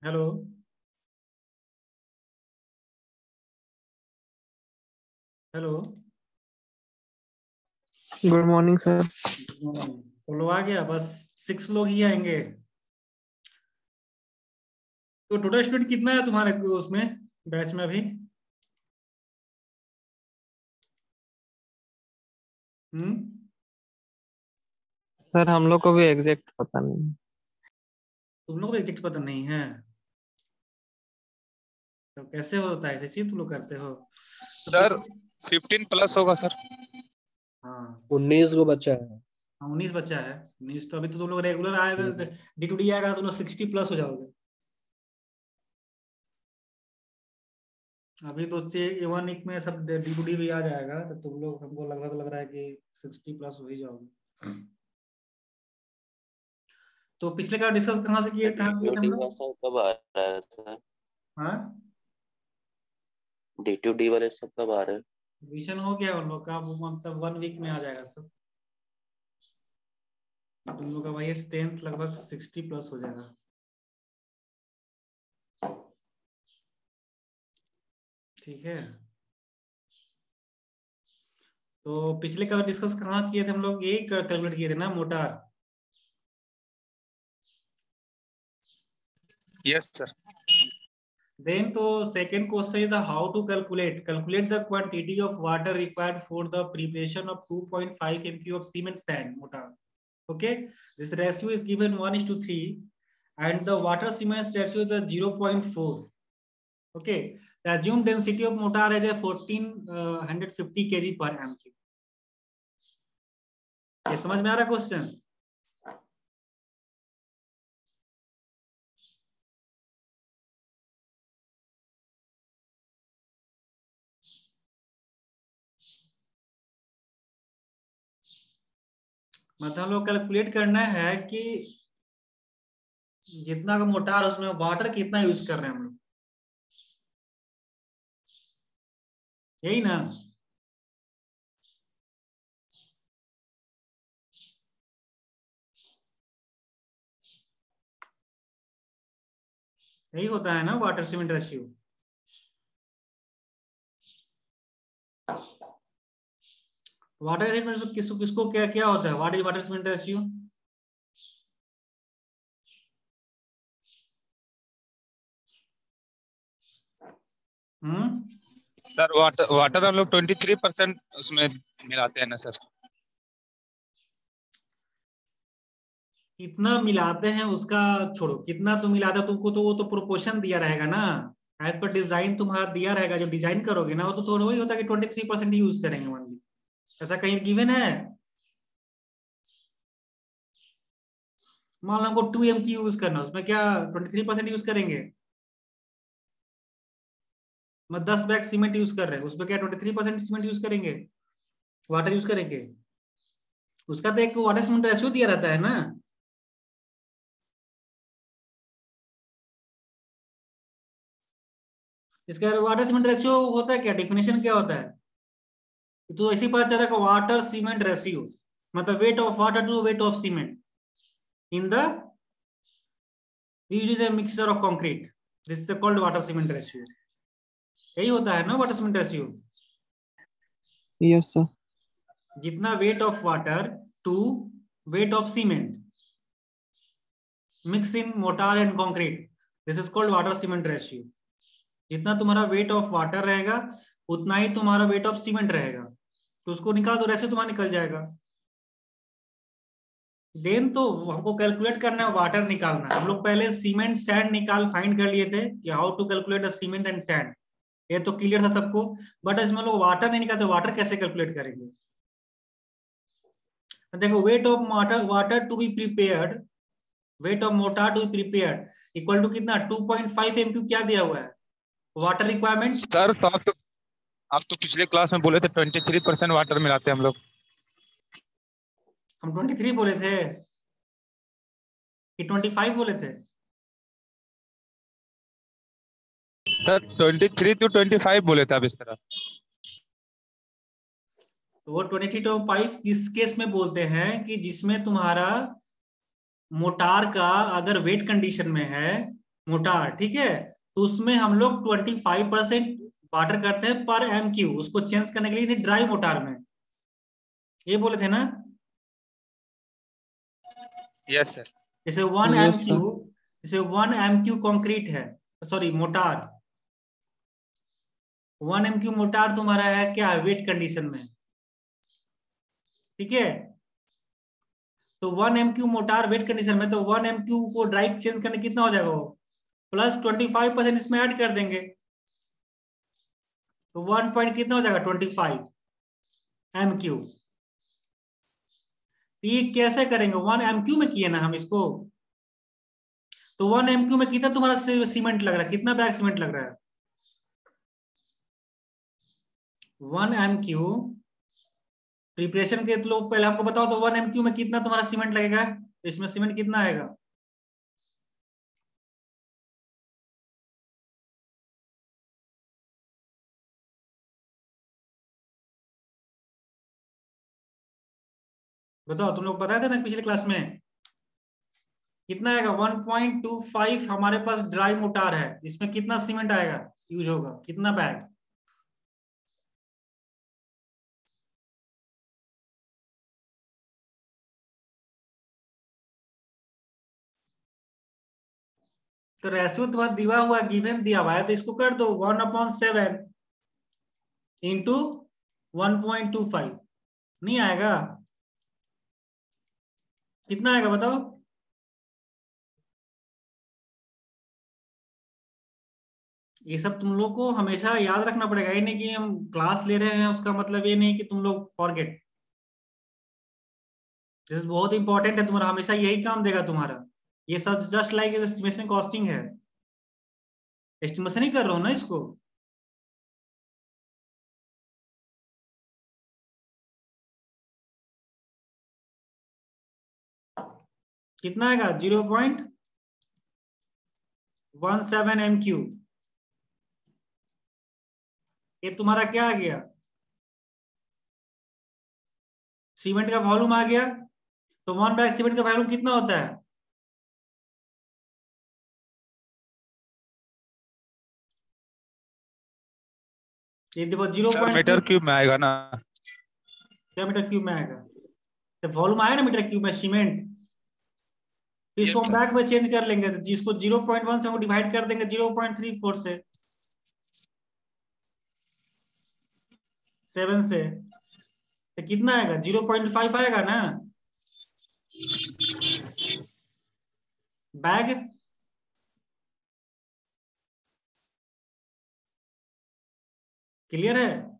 Hello. Hello. Good morning sir. Good morning. तो लोग आ गया, बस 6 लोग ही आएंगे। तो टोटल स्टूडेंट कितना है तुम्हारे उसमें बैच में अभी? हम्म। सर हम लोग को भी एग्जैक्ट पता नहीं। तुम लोग को एग्जैक्ट पता नहीं है? तो कैसे होता है, ऐसे ही तुम लोग करते हो? तो सर 15+ होगा सर। हाँ 19 को बच्चा है। हाँ, 19 बच्चा है। 19 तो अभी तो तुम लोग रेगुलर आएगा, डी टू डी आएगा, तुम लोग 60+ हो जाओगे। अभी तो वन वीक में सब डी टू डी भी आ जाएगा, तो तुम लोग, हमको लगभग लग रहा है कि 60+ हो ही जाओगे। तो पिछले का डिस्कस कहाँ से किए, कहाँ किए थे हम डी लोग? वाला कब आ रहा है सर? हाँ, D2D वाले सब कब आ रहे हैं? रिविजन हो गया उन लोग का, वो मतलब 1 वीक में आ जाएगा सब। तुम लोग का वही 10th लगभग 60+ हो जाएगा। ठीक है। तो पिछले का डिस्कस कहाँ किए थे हम लोग, यही कैलकुलेट किए थे ना, मोटार। Yes sir. देन तो सेकंड क्वेश्चन था how to calculate the quantity of water required for the preparation of 2.5 MQ of cement sand mortar. Okay, this ratio is given 1:3 and the water cement ratio is 0.4. Okay, the assumed density of mortar is 1450 kg per MQ. ये समझ में आ रहा है question? मतलब हम लोग calculate करना है कि जितना का मोटार उसमें वाटर कितना यूज कर रहे हैं हम लोग, यही ना? यही होता है ना water cement ratio. Water cement किसको किसको क्या क्या होता है, what is water cement ratio? Sir water हम लोग 23% उसमें मिलाते हैं ना सर। कितना मिलाते हैं उसका छोड़ो, कितना तुम मिलाते हो, तुमको तो वो तो प्रोपोर्शन दिया रहेगा ना, एज पर डिजाइन तुम्हारा दिया रहेगा, जो डिजाइन करोगे ना, वो तो थोड़ा वही होता है कि 23% यूज करेंगे मान ली। ऐसा कहीं गिवन है? मान लो हमको 2 MQ यूज करना, उसमें क्या 23% यूज करेंगे? मैं 10 बैग सीमेंट यूज कर रहे हैं, उसमें क्या 23% सीमेंट यूज करेंगे, वाटर यूज करेंगे? उसका तो एक वाटर सीमेंट रेशियो दिया रहता है ना। इसका वाटर सीमेंट रेशियो होता है क्या, डेफिनेशन क्या होता है? तो ऐसे ही पता चला कि वाटर सीमेंट रेशियो मतलब weight of water to weight of cement in the use a mixture of concrete, this is called water cement ratio. यही होता है ना water cement ratio. Yes sir. जितना weight of water to weight of cement mix in mortar and concrete, this is called water cement ratio. जितना तुम्हारा wait of water रहेगा उतना ही तुम्हारा वेट ऑफ सीमेंट रहेगा, तो उसको निकाल दो, रेशियो तुम्हारा निकल जाएगा। देन तो हमको कैलकुलेट करना है, वाटर निकालना है। हम लोग पहले सीमेंट सैंड निकाल फाइंड कर लिए थे कि how to calculate the cement and sand, ये तो क्लियर था सबको। बट इसमें लोग वाटर नहीं निकालते, वाटर कैसे कैलकुलेट करेंगे? देखो, weight of water to be prepared, weight of mortar to be prepared equal to कितना, 2.5 MQ क्या दिया हुआ है वाटर रिक्वायरमेंट। सर तो आप तो पिछले क्लास में बोले थे 23% वाटर मिलाते हैं हम लोग। हम 23 बोले थे कि 25 बोले थे? सर 23 to 25 बोले थे आप इस तरह। तो वो 23.5 किस केस में बोलते हैं कि जिसमें तुम्हारा मोटार का अगर वेट कंडीशन में है, मोटार, ठीक है। तो उसमें हम लोग 25% वाटर करते हैं पर MQ, उसको चेंज करने के लिए ड्राई मोटार में, ये बोले थे ना। Yes sir. जैसे 1 Yes, MQ, sir. जैसे 1 MQ कंक्रीट है, सॉरी मोटार, 1 MQ मोटार तुम्हारा है क्या, वेट कंडीशन में, ठीक है। तो 1 MQ मोटार वेट कंडीशन में, तो 1 MQ को ड्राई चेंज करने कितना हो जाएगा वो, प्लस 25% इसमें ऐड कर देंगे, तो 1 पॉइंट कितना हो जाएगा 25 MQ। ये कैसे करेंगे, 1 MQ में किए ना हम इसको, तो 1 MQ में कितना तुम्हारा सीमेंट लग रहा है, कितना बैग सीमेंट लग रहा है, 1 MQ प्रिपरेशन के लोग पहले हमको बताओ, तो 1 MQ में कितना तुम्हारा सीमेंट लगेगा, इसमें सीमेंट कितना आएगा, बताओ, तुम लोग बताए थे ना पिछले क्लास में, कितना आएगा 1.25 हमारे पास ड्राई मोटार है, इसमें कितना सीमेंट आएगा, यूज होगा कितना बैग, तो रेशियो तुम्हारा दिया हुआ, गिवन दिया हुआ है, तो इसको कर दो 1/7 इंटू 1.25, नहीं आएगा, कितना आएगा बताओ, ये सब तुम लोग को हमेशा याद रखना पड़ेगा, ये नहीं कि हम क्लास ले रहे हैं उसका मतलब ये नहीं कि तुम लोग फॉरगेट, दिस बहुत इंपॉर्टेंट है तुम्हारा, हमेशा यही काम देगा तुम्हारा, ये सब जस्ट लाइक एस्टिमेशन कॉस्टिंग है, एस्टिमेशन ही कर रहा हूं ना इसको, कितना आएगा 0.17 MQ, ये तुम्हारा क्या आ गया, सीमेंट का वॉल्यूम आ गया, तो 1 बैग सीमेंट का वॉल्यूम कितना होता है, ये देखो सर मीटर 0.2 क्यूब में आएगा ना। मीटर क्यूब में आएगा, तो वॉल्यूम आया ना मीटर क्यूब में सीमेंट, तो इसको यस हम सर। बैग में चेंज कर लेंगे, तो जिसको 0.1 से हम डिवाइड कर देंगे 0.34 से, 7 से, तो कितना आएगा 0.5 आएगा ना बैग, क्लियर है,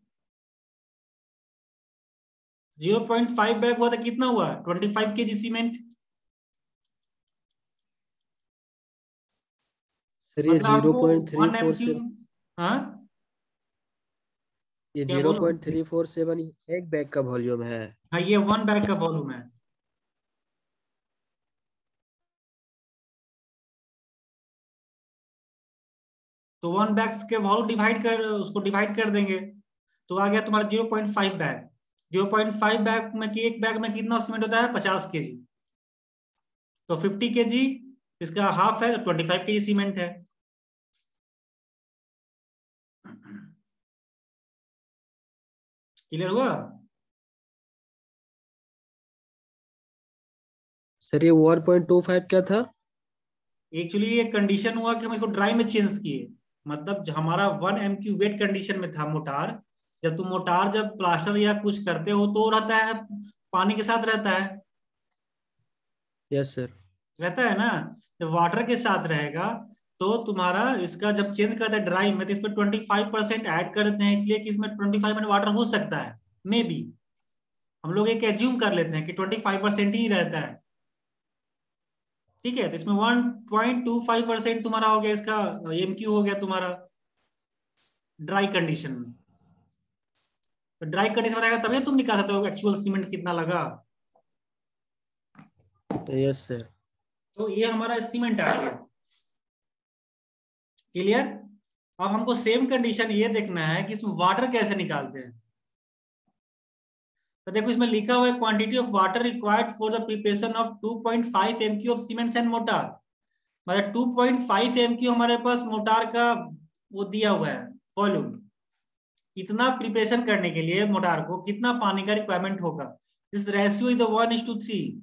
0.5 बैग हुआ तो कितना हुआ 25 kg सीमेंट, सर ये मतलब हमको 1 MQ, 0.347 हाँ ये क्या बोलो, 0.347 एक बैग का वॉल्यूम है। हाँ ये 1 बैग का वॉल्यूम है, तो 1 बैग्स के वॉल्यूम डिवाइड कर, उसको डिवाइड कर देंगे, तो आ गया तुम्हारा 0.5 बैग, 0.5 बैग में कि एक बैग में कितना सीमेंट होता है 50 kg, तो 50 kg इसका हाफ है, तो 25 kg सीमेंट है, क्लियर हुआ, सर ये 1.25 क्या था? एक्चुअली ये कंडीशन हुआ कि हम इसको ड्राई में चेंज किए, मतलब हमारा 1 MQ वेट कंडीशन में था मोटार, जब तुम मोटार जब प्लास्टर या कुछ करते हो तो रहता है, पानी के साथ रहता है, यस सर। रहता है ना, जब वाटर के साथ रहेगा तो तुम्हारा इसका जब चेंज करते हैं ड्राई में, तो इसमें 25% ऐड कर देते हैं, इसलिए कि इसमें 25% वाटर हो सकता है, मे बी हम लोग एक एज्यूम कर लेते हैं कि 25% ही रहता है, ठीक है, तो इसमें 1.25% तुम्हारा हो गया, इसका MQ हो गया तुम्हारा ड्राई कंडीशन में, तो ड्राई कंडीशन रहेगा तभी तुम निकाल सकते हो एक्चुअल सीमेंट कितना लगा, यस सर। तो ये हमारा सीमेंट आ गया, क्लियर। अब हमको सेम कंडीशन ये देखना है कि इसमें वाटर कैसे निकालते हैं, तो देखो इसमें लिखा हुआ है quantity of water required for the preparation of 2.5 MQ of cement and mortar, मतलब 2.5 MQ हमारे पास मोटार का वो दिया हुआ है वॉल्यूम। इतना प्रिपरेशन करने के लिए मोटार को कितना पानी का रिक्वायरमेंट होगा? This ratio is the 1:3।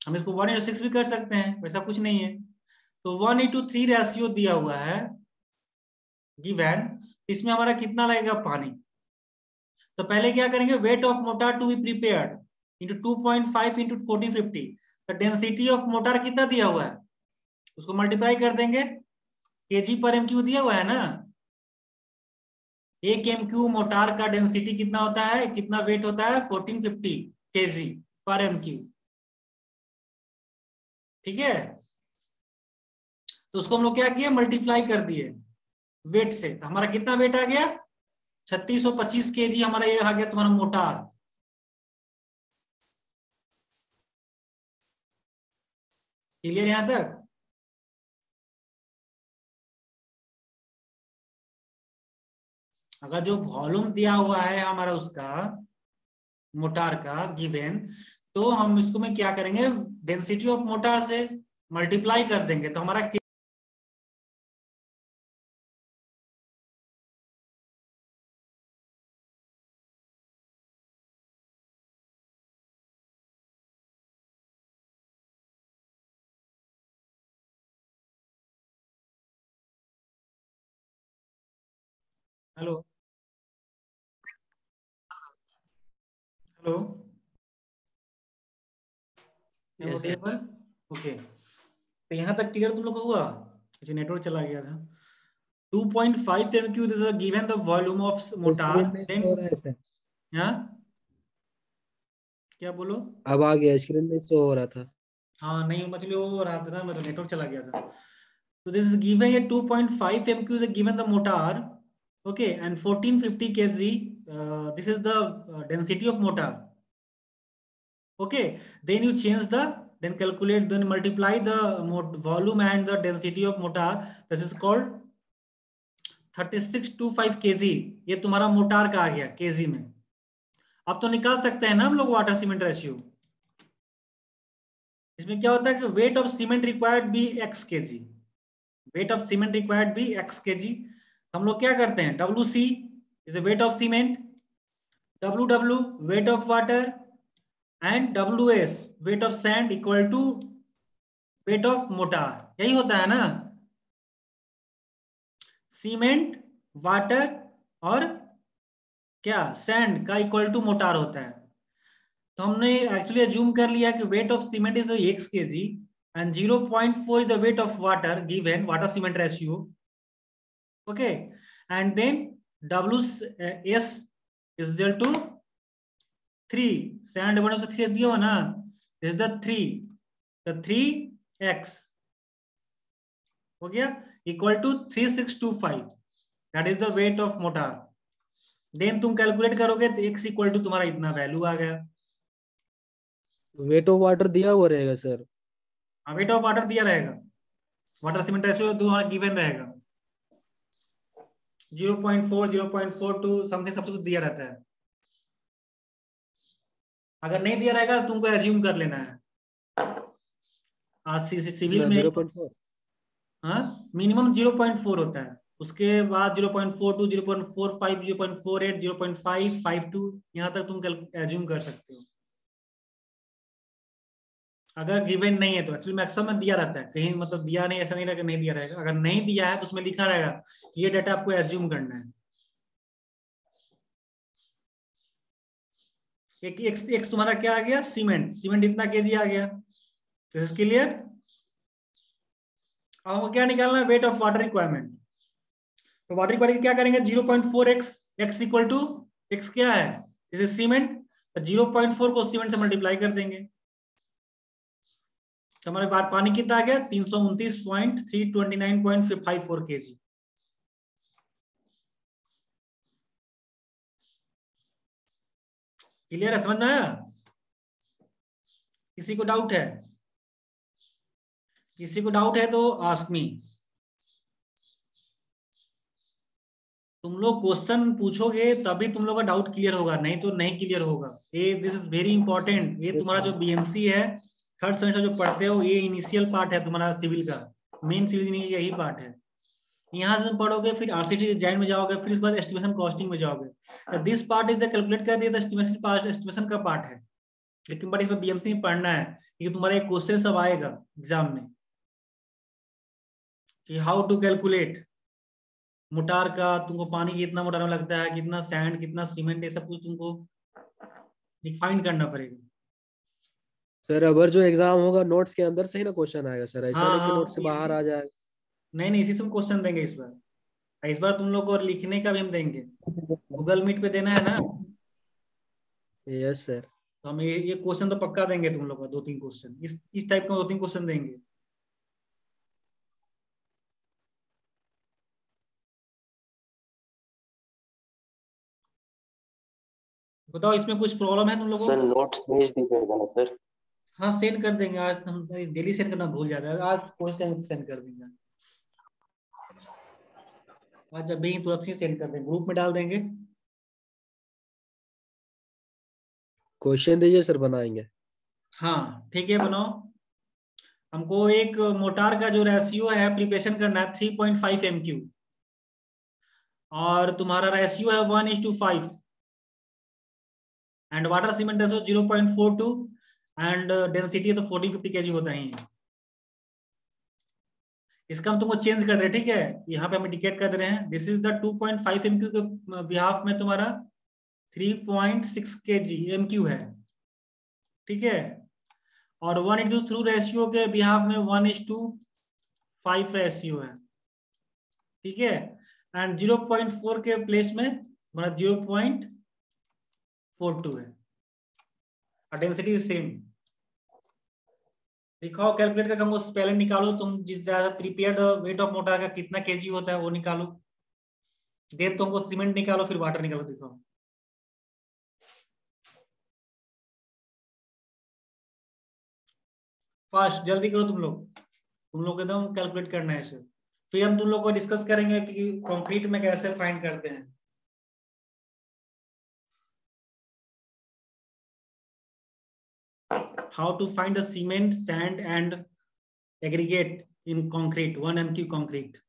हम इसको 1:6 भी कर सकते हैं, वैसा कुछ नहीं है। तो 1:3 रेशियो दिया हुआ है गिवन। इसमें हमारा कितना लगेगा पानी? तो पहले क्या करेंगे, weight of mortar to be prepared into 2.5 into 1450। तो डेंसिटी ऑफ मोटार कितना दिया हुआ है, उसको मल्टीप्लाई कर देंगे, केजी पर एमक्यू दिया हुआ है ना। 1 MQ मोटार का डेंसिटी कितना होता है, कितना वेट होता है, 1450 केजी पर एमक्यू। ठीक है, तो उसको हम लोग क्या किए, मल्टीप्लाई कर दिए वेट से। तो हमारा कितना वेट आ गया, 3625 केजी हमारा ये आ गया तुम्हारा मोटार। क्लियर यहां तक? अगर जो वॉल्यूम दिया हुआ है हमारा उसका मोटार का गिवन, तो हम इसको में क्या करेंगे, डेंसिटी ऑफ मोटार से मल्टीप्लाई कर देंगे। तो हमारा hello hello Yes, sir. Okay, तो यहाँ तक क्लियर तुम लोग को हुआ? अच्छा, नेटवर्क चला गया था। 2.5 MQ this is given the volume of motor. Screen में देन शो हो रहा है सर। यहाँ क्या बोलो? अब आ गया, स्क्रीन में शो हो रहा था। हाँ नहीं, मतलब वो रहा था ना, मतलब नेटवर्क चला गया था। So this is given a 2.5 MQ is given the motor, okay, and 1450 kg. This is the density of motor. Okay, then you change the, then calculate, then multiply the volume and the density of motor. This is called 3625 kg. ये तुम्हारा motor का आ गया kg में। अब तो निकाल सकते हैं ना हम लोग वाटर सीमेंट रेशियो। इसमें क्या होता है कि weight of cement required be x kg, weight of cement required be x kg। हम लोग क्या करते हैं, WC is weight of cement, WW weight of water, and WS weight of sand equal to weight of mortar. यही होता है ना, cement, water और क्या, सैंड का इक्वल टू मोटार होता है। तो हमने एक्चुअली अज्यूम कर लिया कि weight of cement is x kg and 0.4 is the weight of water given water cement ratio. Okay, and then WS is equal to 3, sand बने तो 3 दिया हो ना, this is the 3, the 3x हो गया equal to 3625, that is the weight of motor. then तुम calculate करोगे तो x इक्वल टू तुम्हारा इतना वैल्यू आ गया। वेट ऑफ वाटर दिया हुआ रहेगा सर। हाँ, वेट ऑफ वाटर दिया रहेगा, वाटर सीमेंट रेशियो तुम्हारा गिवन रहेगा 0.4 0.42 समथिंग, सब कुछ दिया रहता है। अगर नहीं दिया रहेगा तो तुमको एज्यूम कर लेना है। सिविल में 0.4 हाँ मिनिमम 0.4 होता है, उसके बाद 0.42 0.45 0.48 0.552 यहाँ तक तुम एज्यूम कर सकते हो। अगर गिवन नहीं है तो एक्चुअली मैक्सिमम में दिया रहता है, कहीं मतलब दिया नहीं, ऐसा नहीं रहेगा नहीं दिया रहेगा। अगर नहीं दिया है तो उसमें लिखा रहेगा ये डाटा आपको एज्यूम करना है। एक एक्स तुम्हारा क्या आ गया, सीमेंट, सीमेंट इतना केजी आ गया। This is clear. अब हमको क्या निकालना है, वेट ऑफ वाटर रिक्वायरमेंट। तो वाटर रिक्वायरमेंट क्या करेंगे, 0.4x, x equal to x क्या है, दिस इज सीमेंट, 0.4 को सीमेंट से मल्टीप्लाई कर देंगे। तो हमारे पास पानी कितना आ गया, 329.329.54 kg। क्लियर है, समझ में आया? किसी को डाउट है? किसी को डाउट है तो आस्क मी। तुम लोग क्वेश्चन पूछोगे तभी तुम लोग का डाउट क्लियर होगा, नहीं तो नहीं क्लियर होगा। ये दिस इज वेरी इंपॉर्टेंट। ये तुम्हारा जो बीएमसी है थर्ड सेमेस्टर जो पढ़ते हो ये इनिशियल पार्ट है तुम्हारा सिविल का, मेन सिविल इंजीनियरिंग यही पार्ट है। यहाँ से तुम पढ़ोगे, फिर आरसीटी डिजाइन में जाओगे, फिर उसके बाद एस्टिमेशन कॉस्टिंग में जाओगे। This part is the calculate कर दिया, एस्टिमेशन पार्ट एस्टिमेशन का पार्ट है, लेकिन बट इसमें बीएमसी में पढ़ना है, क्योंकि तुम्हारा एक क्वेश्चन सब आएगा एग्जाम में कि हाउ टू कैलकुलेट मोटार का, तुमको पानी कितना मोटार में लगता है, कितना सैंड, कितना सीमेंट, ये सब कुछ तुमको डिफाइन करना पड़ेगा। सर अगर जो एग्जाम होगा नोट्स के अंदर से ही ना क्वेश्चन आएगा सर, ऐसा हाँ नहीं कि हाँ, नोट्स से बाहर आ जाएगा। नहीं इसी से क्वेश्चन देंगे इस बार। इस बार तुम लोग को लिखने का भी हम देंगे, गूगल मीट पे देना है ना, यस सर। तो हम ये क्वेश्चन तो पक्का देंगे तुम लोग को, 2-3 क्वेश्चन इस टाइप का 2-3 क्वेश्चन देंगे। बताओ इसमें कुछ प्रॉब्लम है तुम लोगों सर को? नोट्स भेज दीजिएगा ना सर। हाँ सेंड कर देंगे, आज हम डेली सेंड करना भूल जाता है, आज कोई टाइम सेंड कर देंगे, आज जब भी तुरंत ही सेंड कर देंगे, ग्रुप में डाल देंगे। क्वेश्चन दीजिए सर, बनाएंगे। हाँ ठीक है, बनाओ। हमको एक मोटार का जो रेशियो है प्रिपरेशन करना है 3.5 MQ, और तुम्हारा रेशियो है 1:5, and water cement ratio 0.42, and density तो 40-50 kg होता ही है। इसका हम तुमको चेंज कर दे रहे हैं, ठीक है, यहाँ पे हम इंडिकेट कर दे रहे हैं, दिस इज द 2.5 MQ के बिहाफ में तुम्हारा 3.6 kg MQ है, ठीक है, और 1:3 रेशियो के बिहाफ में 1:5 रेशियो है, ठीक है, एंड 0.4 के प्लेस में हमारा 0.42 है, और डेंसिटी सेम। दिखाओ कैलकुलेट करके हमको पहले निकालो, तुम जिस ज्यादा प्रिपेयर्ड वेट ऑफ मोटार का कितना केजी होता है वो निकालो, देन तुमको सीमेंट निकालो, फिर वाटर निकालो। दिखाओ फास्ट, जल्दी करो तुम लोग एकदम कैलकुलेट करना है इसे, फिर हम तुम लोग को डिस्कस करेंगे कि कंक्रीट में कैसे फाइंड करते हैं। How to find the cement, sand and aggregate in concrete, 1 MQ concrete.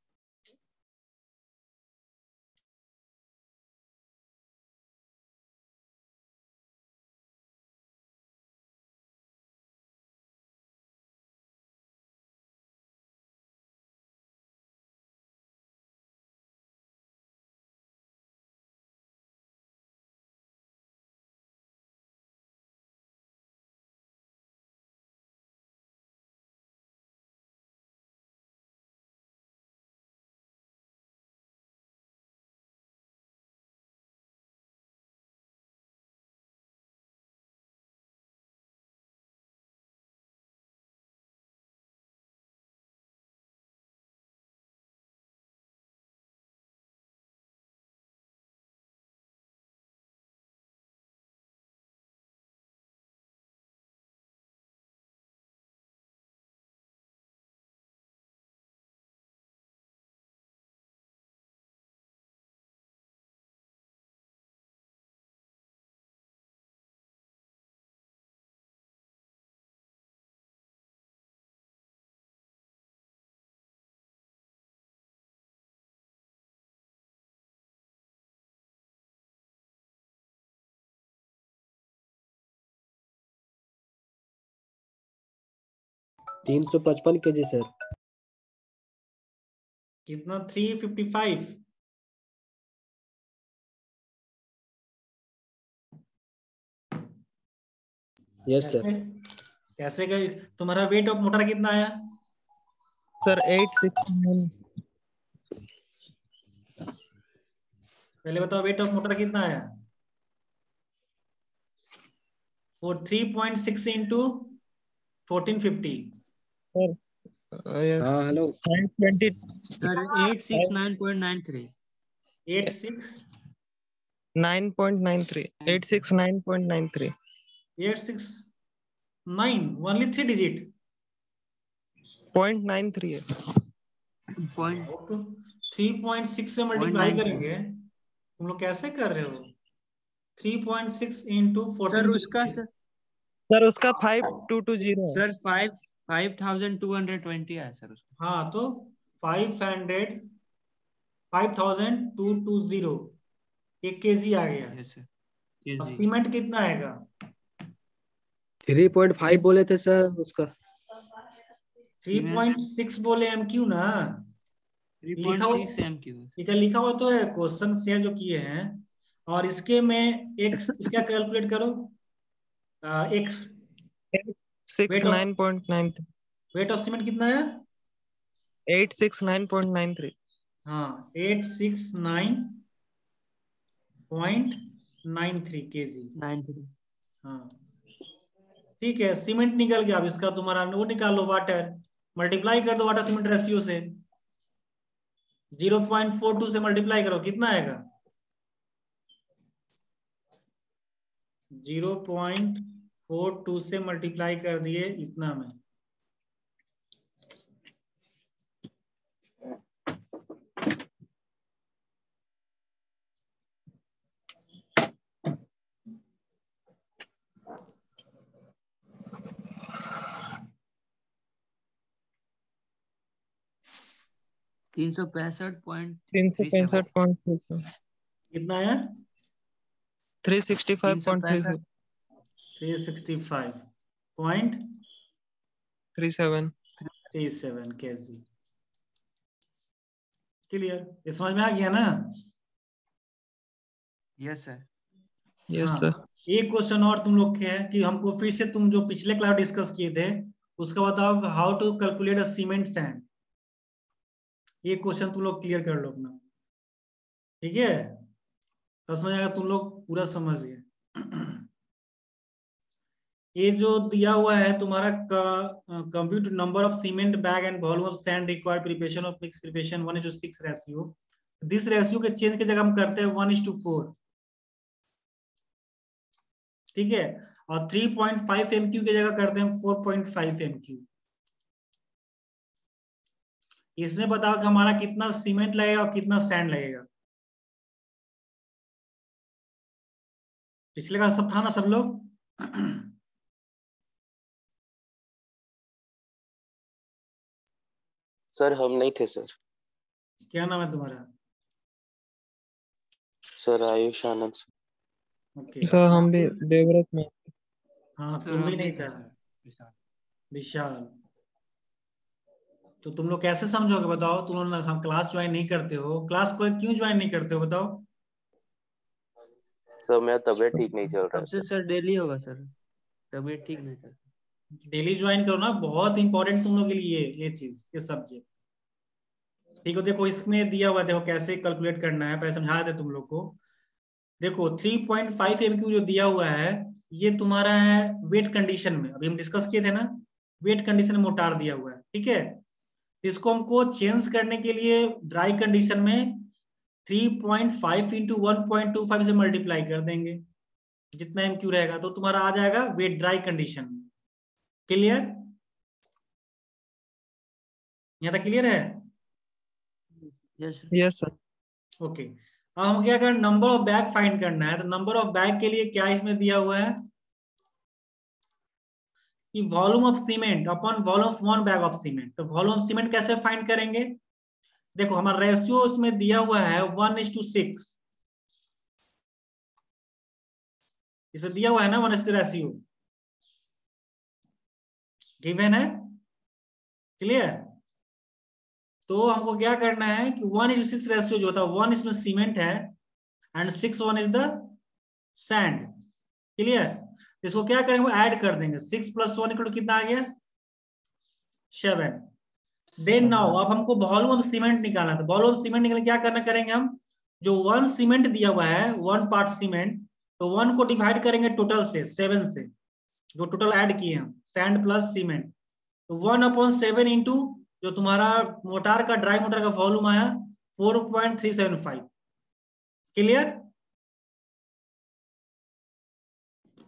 तीन 355 kg सर। कितना? 355। Yes sir. कैसे गए? तुम्हारा वेट ऑफ मोटर कितना आया? सर 869। पहले बताओ वेट ऑफ मोटर कितना आया? और 3.6 इंटू 1450। सर हाँ हेलो 520 सर 869.93 86 9.93 869.93 869 ओनली 3 डिजिट 0.93 है। पॉइंट 3.6 से मल्टीप्लाई करेंगे, तुम लोग कैसे कर रहे हो? 3.6 इंटू सर उसका 1450। सर सर उसका 5220 है। सर 5220 है सर उसका। हाँ तो 5220 एक केजी आ गया। Yes sir. अब जी सीमेंट कितना आएगा? 3.5 बोले थे सर उसका। 3.6 बोले MQ ना, लिखा हुआ 3.6 MQ। लिखा हुआ तो है, क्वेश्चन से जो किए हैं। और इसके में एक्स, इसका कैलकुलेट करो। X, weight of 69.93। Wait of cement कितना है? 869.93। हाँ 869.93 kg। 93। हाँ ठीक है, सीमेंट निकल गया। अब इसका तुम्हारा वो निकालो, वाटर मल्टीप्लाई कर दो वाटर सीमेंट रेशियो से। 0.42 से मल्टीप्लाई करो, कितना आएगा? 0.42 से मल्टीप्लाई कर दिए इतना में। तीन सौ 365.37। कितना है? 365.37। 365.37 kg। क्लियर? ये समझ में आ गया ना? Yes sir. यस हाँ, सर। एक क्वेश्चन और तुम लोग के है कि हमको फिर से तुम जो पिछले क्लास डिस्कस किए थे उसका बताओ, how to calculate a cement sand. ये क्वेश्चन तुम लोग क्लियर कर लो अपना, ठीक है? तो समझ आएगा, तुम लोग पूरा समझ गए। ये जो दिया हुआ है तुम्हारा compute number of cement bag and volume of sand required preparation of mix preparation 1:6 ratio. This ratio के चेंज की जगह हम करते हैं 1:4, ठीक है? और 3.5 MQ की जगह करते हैं 4.5 MQ। इसमें बताओ कि हमारा कितना सीमेंट लगेगा और कितना सैंड लगेगा। पिछले का सब था ना सब लोग? सर हम नहीं थे सर। क्या नाम है तुम्हारा? सर आयुष आनंद सर। ओके, सर हम भी देवरत में। हाँ सर तुम भी हम नहीं थे था। सर। विशाल। विशाल। तो तुम लोग कैसे समझोगे बताओ? तुम लोग हम क्लास ज्वाइन नहीं करते हो, क्लास को क्यों ज्वाइन नहीं करते हो बताओ? सर मेरा तबीयत ठीक नहीं चल रहा अब है से सर। सर डेली होगा सर। तबीयत ठीक नहीं था। डेली ज्वाइन करो ना, बहुत इंपॉर्टेंट तुम लोग के लिए ये चीज, ये सब्जेक्ट। ठीक है, देखो इसमें दिया हुआ, देखो कैसे कैलकुलेट करना है, पहले समझा देते तुम लोग को। देखो 3.5 MQ जो दिया हुआ है, ये तुम्हारा है वेट कंडीशन में, अभी हम डिस्कस किए थे ना, वेट कंडीशन में मोटार दिया हुआ है, ठीक है? इसको हमको चेंज करने के लिए ड्राई कंडीशन में 3.5 इंटू 1.25 से मल्टीप्लाई कर देंगे, जितना MQ रहेगा तो तुम्हारा आ जाएगा वेट ड्राई कंडीशन में। क्लियर? यहाँ तक क्लियर है? Yes sir. Yes sir. Okay. अब हम क्या कर, नंबर ऑफ बैग फाइंड करना है। तो नंबर ऑफ बैग के लिए क्या इसमें दिया हुआ है कि volume of cement upon volume of one bag of cement. तो वॉल्यूम ऑफ सीमेंट कैसे फाइंड करेंगे? देखो हमारा रेशियो इसमें दिया हुआ है 1:6, इसमें दिया हुआ है ना 1:6 रेशियो, गिवन है। क्लियर? तो हमको क्या करना है कि 1:6 रेशियो जो होता है, 1 इसमें सीमेंट है and 6 1 is the sand. Clear? इसको क्या करेंगे, वो ऐड कर देंगे। 6 + 1 = कितना आ गया? 7। देन नाउ अब हमको वॉल्यूम ऑफ सीमेंट निकालना है। तो वॉल्यूम ऑफ सीमेंट निकालने क्या करना करेंगे हम, जो 1 सीमेंट दिया हुआ है 1 पार्ट सीमेंट, तो 1 को डिवाइड करेंगे टोटल से 7 से, जो टोटल ऐड किए हम सैंड प्लस सीमेंट। तो 1/7 इंटू जो तुम्हारा मोटार का ड्राई मोटर का वॉल्यूम आया 4.375। क्लियर?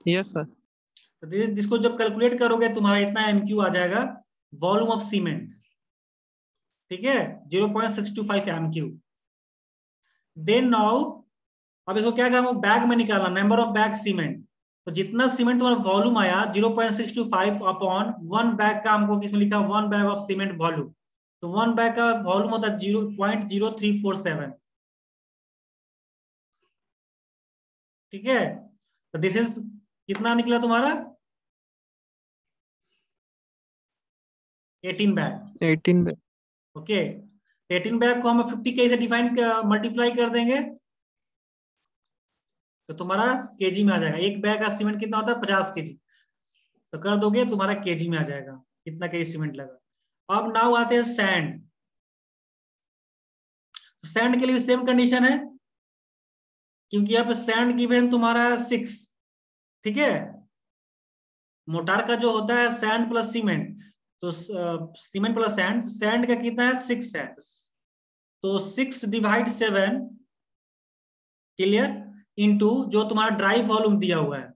Yes sir. तो जिसको जब कैलकुलेट करोगे तुम्हारा इतना MQ आ जाएगा वॉल्यूम ऑफ सीमेंट, ठीक है? 0.625 MQ। देन नाउ अब इसको क्या करना, बैग में निकालना, नंबर ऑफ बैग सीमेंट। तो जितना सीमेंट तुम्हारा वॉल्यूम आया 0.625 अपॉन 1 बैग का, हमको किसमें लिखा 1 बैग ऑफ सीमेंट वॉल्यूम, तो 1 बैग का वॉल्यूम होता है 0.0347। ठीक है, तो दिस इज कितना निकला तुम्हारा 18 बैग। 18 बैग। ओके, 18 बैग को हम 50 के से डिफाइन मल्टीप्लाई कर देंगे तो तुम्हारा केजी में आ जाएगा। एक बैग का सीमेंट कितना होता है 50 केजी, तो कर दोगे तुम्हारा केजी में आ जाएगा कितना केजी सीमेंट लगा। अब नाउ आते हैं सैंड। सैंड के लिए सेम कंडीशन है, क्योंकि यहाँ पे सैंड गिवन तुम्हारा 6। ठीक है, मोटार का जो होता है सैंड प्लस सीमेंट, तो सीमेंट प्लस सैंड, सैंड का कितना है 6 है, तो 6 डिवाइड 7 क्लियर इनटू जो तुम्हारा ड्राई वॉल्यूम दिया हुआ है।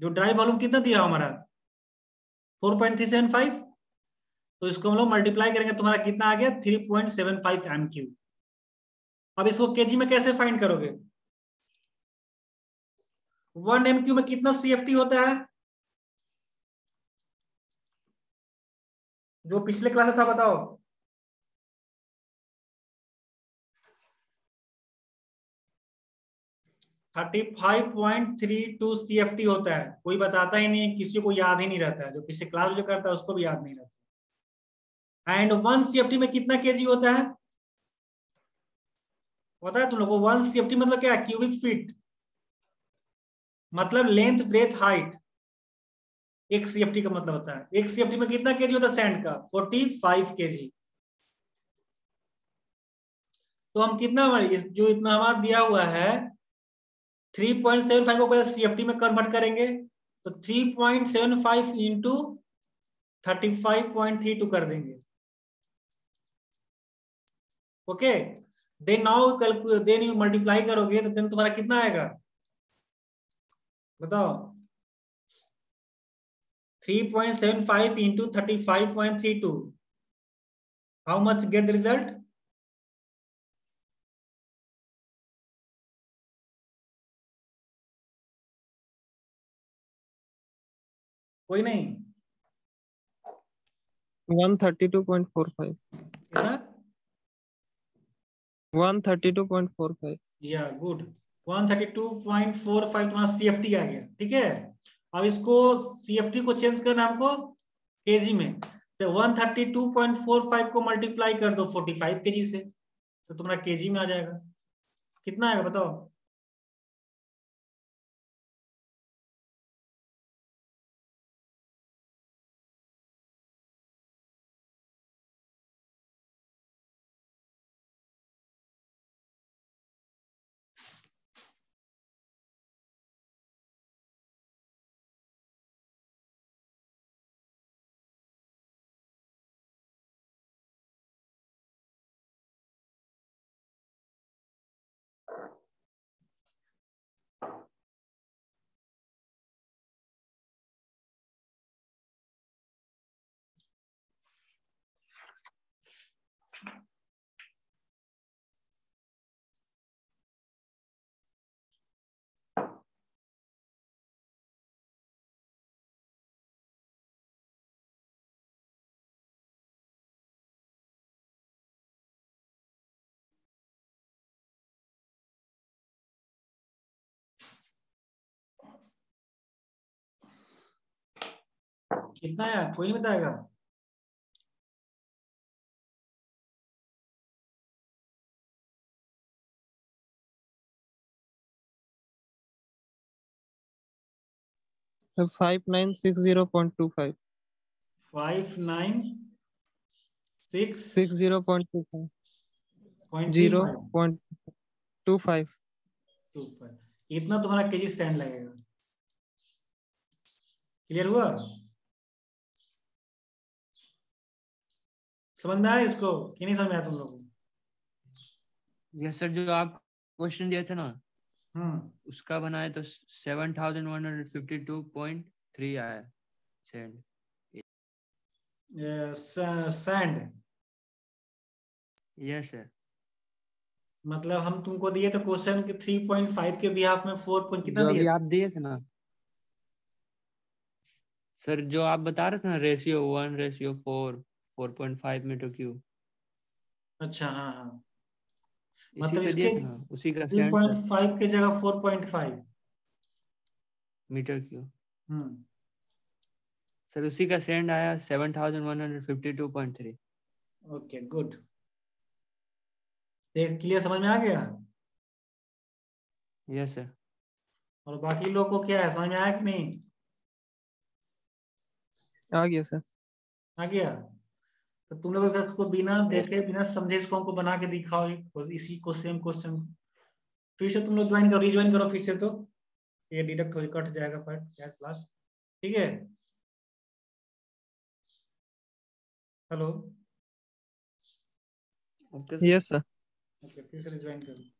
जो ड्राई वॉल्यूम कितना दिया हमारा 4.375, तो इसको हम लोग मल्टीप्लाई करेंगे, तुम्हारा कितना आ गया 3.75 MQ। अब इसको केजी में कैसे फाइंड करोगे? 1 MQ में कितना CFT होता है जो पिछले क्लास में था, बताओ। $35.32 CFT होता है। कोई बताता ही नहीं, किसी को याद ही नहीं रहता है, जो पिछले क्लास जो करता है उसको भी याद नहीं रहता। एंड 1 CFT में कितना केजी होता है पता है तुम लोग को? 1 CFT मतलब क्या है? क्यूबिक फीट, मतलब लेंथ ब्रेथ हाइट। एक CFT का मतलब होता है, एक CFT में कितना केजी होता है सैंड का 45 केजी। तो हम कितना जो इतना हमारा दिया हुआ है 3.75 को पहले CFT में कन्वर्ट करेंगे, तो 3.75 इंटू 35.32 कर देंगे। Okay, then now then you multiply करोगे तो देन तुम्हारा कितना आएगा बताओ? 3.75 into 35.32, how much get the result? कोई नहीं? 132.45। कितना? 132.45। या गुड, 132.45 तुम्हारा CFT आ गया। ठीक है, अब इसको CFT को चेंज करना है हमको केजी में, तो 132.45 को मल्टीप्लाई कर दो 45 केजी से, तो तुम्हारा केजी में आ जाएगा। कितना आएगा बताओ? कितना है कोई नहीं बताएगा? तो 5960.25। 596 60.25। 0.25 0.25। इतना तुम्हारा केजी सैंड लगेगा। क्लियर हुआ? समझ में आया इसको कि नहीं समझ में आया तुम लोगों को? यस सर, जो आप क्वेश्चन दिए थे ना हम्म, उसका बनाए तो 7152.3 आया सैंड। सैंड। Yes sir. मतलब हम तुमको दिए थे क्वेश्चन के 3.5 के बिहाफ में 4 पॉइंट कितना जो अभी दिए? आप दिए थे ना सर, जो आप बता रहे थे ना, रेशियो 1:4, 4.5 मीटर क्यूब, अच्छा हाँ हाँ, इसी मतलब पे दिए इसके थे ना, उसी का सेंड सर, 3.5 के जगह 4.5। मीटर क्यूब हम्म, सर, उसी का सेंड आया 7152.3। Okay good. देख क्लियर, समझ में आ गया? Yes sir. और बाकी लोग को क्या है, समझ में आया कि नहीं? आ गया सर। आ गया? तो तुम लोग इसको बिना Yes, देखे बिना समझे इसको हमको बना के दिखाओ, इसी को सेम क्वेश्चन। फिर से तुम लोग ज्वाइन करो, रिज्वाइन करो फिर से, तो ये डिडक्ट हो कट जाएगा पर क्लास। ठीक है, hello, okay sir. Yes sir. Okay फिर से रिज्वाइन करो।